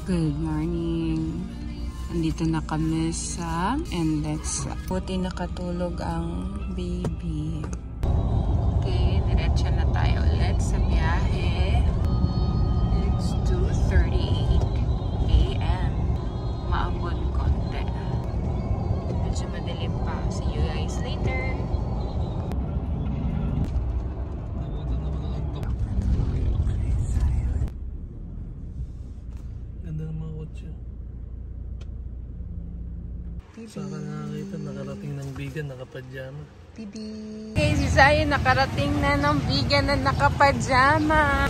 Good morning. Nandito na kami sa NLEX. Buti nakatulog ang baby. Okay, diretso na tayo ulit sa biyahe. It's 2:38 AM. Maambon konti. Medyo madilim pa. See you guys later. Saka nakakita, nakarating ng vegan, nakapadyama. Bibi. Okay, si Zion nakarating na ng vegan na nakapajama.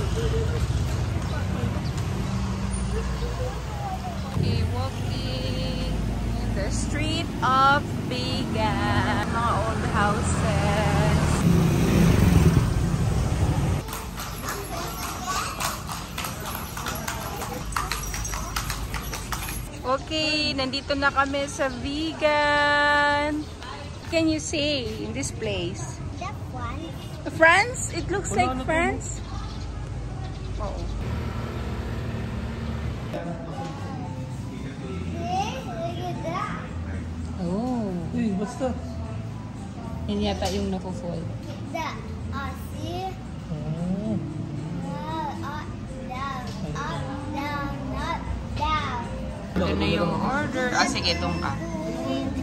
Okay, walking in the street of vegan. Mga old houses. Okay, nandito na kami sa vegan. Can you say in this place? That one. France? It looks like France. Oh. Hey, look at that. Oh. Hey, what's that? Yan yata yung napo-fold. That. See? Oh. Up, down, not down. Ito na yung order. Ah, sige, itong ka.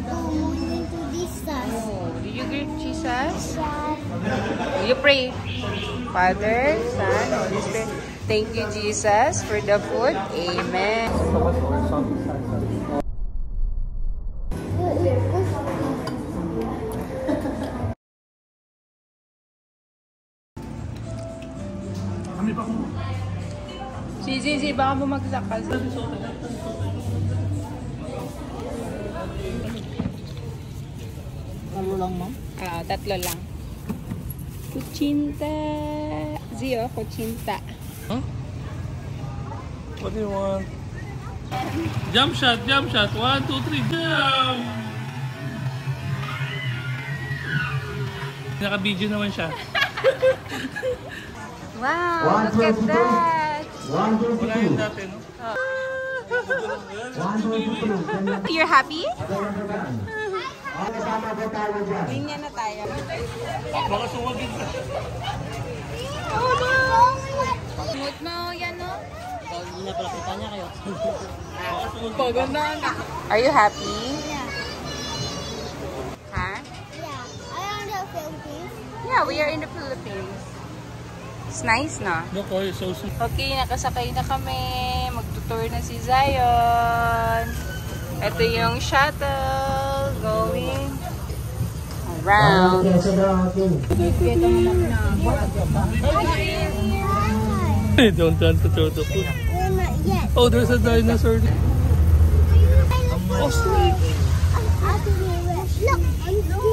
Going into this side. Oh, did you greet Jesus? Will you pray? Father, Son, Holy Spirit. Thank you, Jesus, for the food. Amen. Si, baka bumagsak ka. Ano lang, ma'am? Ah, tatlo lang. Kuchinta. Zio, kuchinta. Huh? What do you want? Jump shot, jump shot. 1, 2, 3, jump! Naka-video naman siya. Wow, look at that. Wala yun dati, no? You're happy? Linya na tayo. Baka sumagin ka. Oh no! Smooth mo yan, no? Hindi na pala kita niya kayo. Are you happy? Yeah. Huh? Yeah. Around the Philippines. Yeah, we are in the Philippines. It's nice, no? Look, oh, so sweet. Okay, nakasakay na kami. Magtutour na si Zion. Ito yung shuttle going around. Hey, don't want to throw the food. Not yet. Oh, there's a dinosaur. Oh, sweet. Look, I'm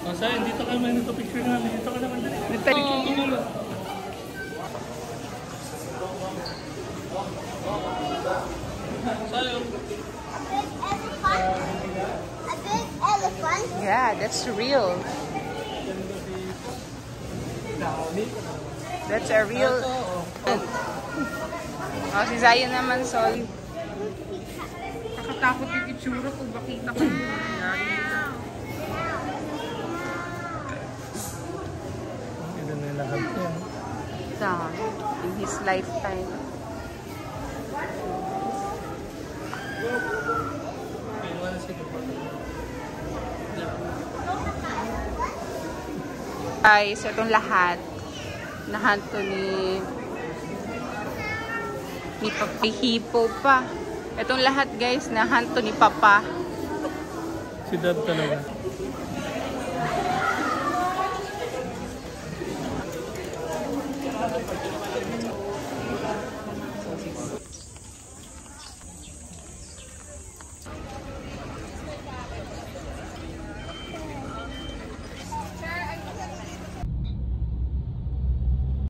Oh, sa'yo, dito ka naman ito picture namin. Dito ka naman. Picture ko muna. Sa'yo. A big elephant. Yeah, that's real. That's a real... Oh, si Zion naman, sorry. Nakatakot yung itsura kung bakita ko. Ito na lahat yan. In his lifetime. Guys, itong lahat nahanto ni Papihipo pa. Itong lahat guys nahanto ni Papa. Si Dad talaga.